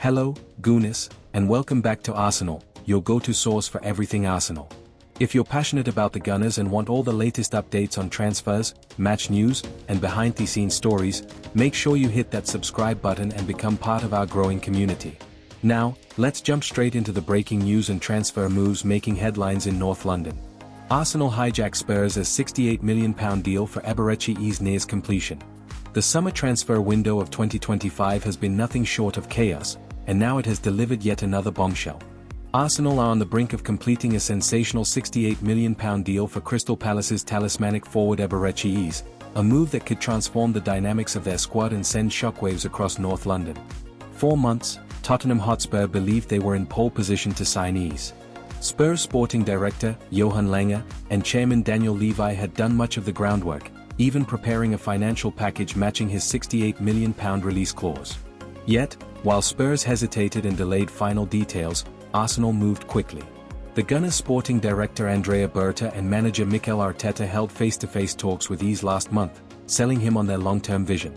Hello, Goonies, and welcome back to Arsenal, your go-to source for everything Arsenal. If you're passionate about the Gunners and want all the latest updates on transfers, match news, and behind-the-scenes stories, make sure you hit that subscribe button and become part of our growing community. Now, let's jump straight into the breaking news and transfer moves making headlines in North London. Arsenal hijack Spurs' £68 million deal for Eberechi nears completion. The summer transfer window of 2025 has been nothing short of chaos, and now it has delivered yet another bombshell. Arsenal are on the brink of completing a sensational £68 million deal for Crystal Palace's talismanic forward Eberechi, a move that could transform the dynamics of their squad and send shockwaves across North London. 4 months, Tottenham Hotspur believed they were in pole position to sign Ease. Spurs sporting director, Johan Lange, and chairman Daniel Levy had done much of the groundwork, even preparing a financial package matching his £68 million release clause. Yet, while Spurs hesitated and delayed final details, Arsenal moved quickly. The Gunners sporting director Andrea Berta and manager Mikel Arteta held face-to-face talks with Ease last month, selling him on their long-term vision.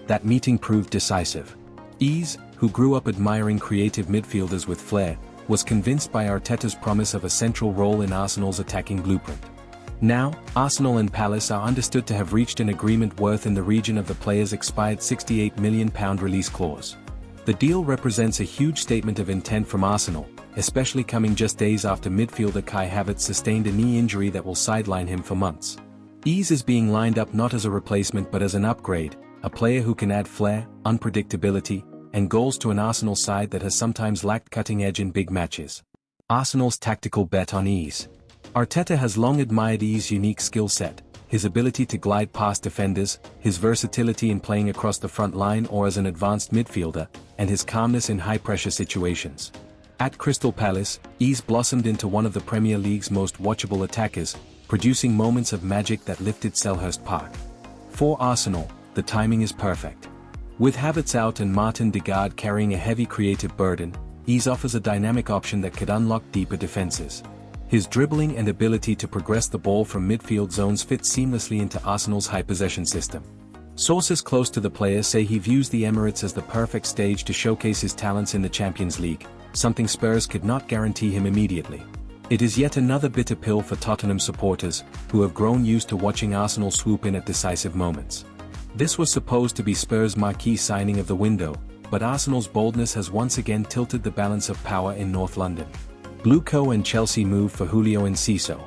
That meeting proved decisive. Ease, who grew up admiring creative midfielders with flair, was convinced by Arteta's promise of a central role in Arsenal's attacking blueprint. Now, Arsenal and Palace are understood to have reached an agreement worth in the region of the player's expired £68 million release clause. The deal represents a huge statement of intent from Arsenal, especially coming just days after midfielder Kai Havertz sustained a knee injury that will sideline him for months. Ease is being lined up not as a replacement but as an upgrade, a player who can add flair, unpredictability, and goals to an Arsenal side that has sometimes lacked cutting edge in big matches. Arsenal's tactical bet on Ease. Arteta has long admired Ease's unique skill set, his ability to glide past defenders, his versatility in playing across the front line or as an advanced midfielder, and his calmness in high-pressure situations. At Crystal Palace, Ease blossomed into one of the Premier League's most watchable attackers, producing moments of magic that lifted Selhurst Park. For Arsenal, the timing is perfect. With Havertz out and Martin Degaard carrying a heavy creative burden, Ease offers a dynamic option that could unlock deeper defenses. His dribbling and ability to progress the ball from midfield zones fit seamlessly into Arsenal's high-possession system. Sources close to the player say he views the Emirates as the perfect stage to showcase his talents in the Champions League, something Spurs could not guarantee him immediately. It is yet another bitter pill for Tottenham supporters, who have grown used to watching Arsenal swoop in at decisive moments. This was supposed to be Spurs' marquee signing of the window, but Arsenal's boldness has once again tilted the balance of power in North London. Blueco and Chelsea move for Julio Enciso.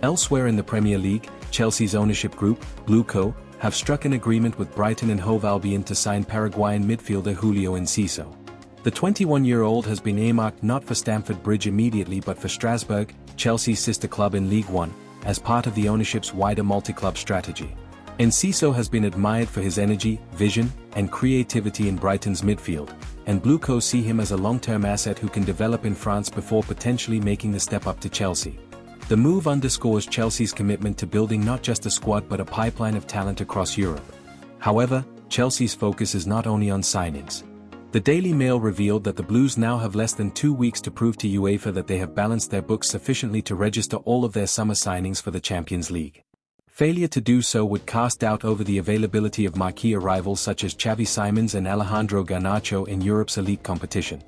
Elsewhere in the Premier League, Chelsea's ownership group, Blueco, have struck an agreement with Brighton and Hove Albion to sign Paraguayan midfielder Julio Enciso. The 21-year-old has been earmarked not for Stamford Bridge immediately but for Strasbourg, Chelsea's sister club in League One, as part of the ownership's wider multi-club strategy. Enciso has been admired for his energy, vision, and creativity in Brighton's midfield, and Blueco see him as a long-term asset who can develop in France before potentially making the step up to Chelsea. The move underscores Chelsea's commitment to building not just a squad but a pipeline of talent across Europe. However, Chelsea's focus is not only on signings. The Daily Mail revealed that the Blues now have less than 2 weeks to prove to UEFA that they have balanced their books sufficiently to register all of their summer signings for the Champions League. Failure to do so would cast doubt over the availability of marquee arrivals such as Xavi Simons and Alejandro Garnacho in Europe's elite competition.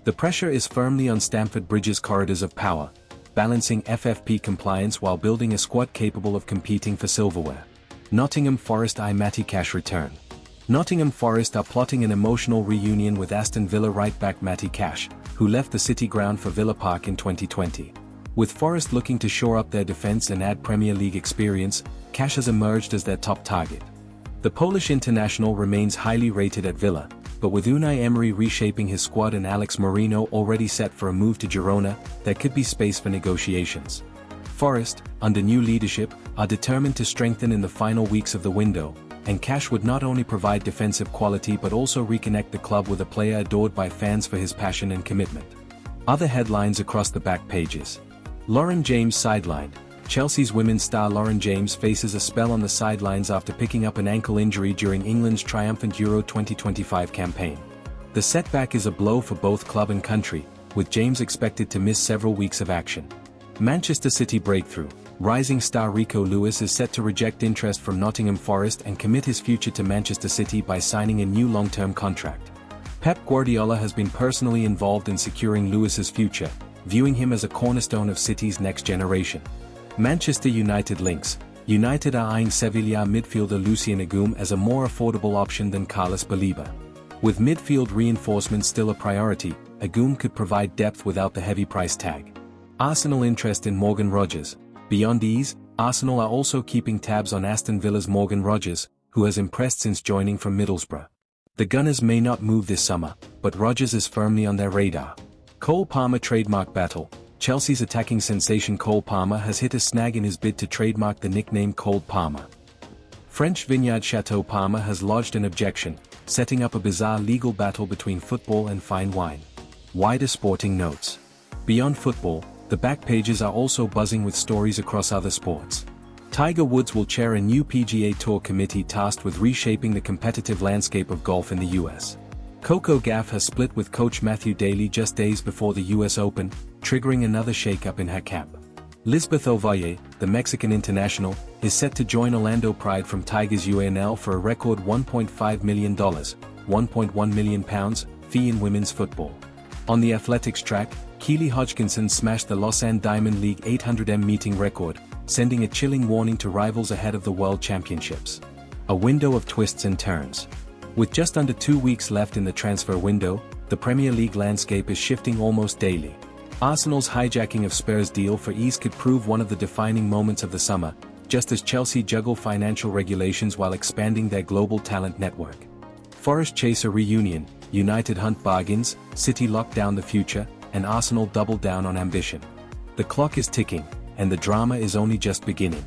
The pressure is firmly on Stamford Bridge's corridors of power, balancing FFP compliance while building a squad capable of competing for silverware. Nottingham Forest Matty Cash return. Nottingham Forest are plotting an emotional reunion with Aston Villa right-back Matty Cash, who left the City ground for Villa Park in 2020. With Forest looking to shore up their defense and add Premier League experience, Cash has emerged as their top target. The Polish international remains highly rated at Villa, but with Unai Emery reshaping his squad and Alex Moreno already set for a move to Girona, there could be space for negotiations. Forest, under new leadership, are determined to strengthen in the final weeks of the window, and Cash would not only provide defensive quality but also reconnect the club with a player adored by fans for his passion and commitment. Other headlines across the back pages. Lauren James sidelined. Chelsea's women's star Lauren James faces a spell on the sidelines after picking up an ankle injury during England's triumphant Euro 2025 campaign. The setback is a blow for both club and country, with James expected to miss several weeks of action. Manchester City breakthrough. Rising star Rico Lewis is set to reject interest from Nottingham Forest and commit his future to Manchester City by signing a new long-term contract. Pep Guardiola has been personally involved in securing Luis's future, viewing him as a cornerstone of City's next generation. Manchester United links. United are eyeing Sevilla midfielder Lucien Agum as a more affordable option than Carlos Baleba. With midfield reinforcements still a priority, Agum could provide depth without the heavy price tag. Arsenal interest in Morgan Rogers. Beyond these, Arsenal are also keeping tabs on Aston Villa's Morgan Rogers, who has impressed since joining from Middlesbrough. The Gunners may not move this summer, but Rogers is firmly on their radar. Cole Palmer trademark battle. Chelsea's attacking sensation Cole Palmer has hit a snag in his bid to trademark the nickname Cole Palmer. French vineyard Chateau Palmer has lodged an objection, setting up a bizarre legal battle between football and fine wine. Wider sporting notes. Beyond football, the back pages are also buzzing with stories across other sports. Tiger Woods will chair a new PGA Tour committee tasked with reshaping the competitive landscape of golf in the US. Coco Gauff has split with coach Matthew Daly just days before the US Open, triggering another shakeup in her camp. Lisbeth Ovalle, the Mexican international, is set to join Orlando Pride from Tigers UNL for a record $1.5 million, £1.1 million, fee in women's football. On the athletics track, Keely Hodgkinson smashed the Lausanne Diamond League 800m meeting record, sending a chilling warning to rivals ahead of the World Championships. A window of twists and turns. With just under 2 weeks left in the transfer window, the Premier League landscape is shifting almost daily. Arsenal's hijacking of Spurs' deal for ease could prove one of the defining moments of the summer, just as Chelsea juggle financial regulations while expanding their global talent network. Forest Chaser reunion, United hunt bargains, City lock down the future, and Arsenal double down on ambition. The clock is ticking, and the drama is only just beginning.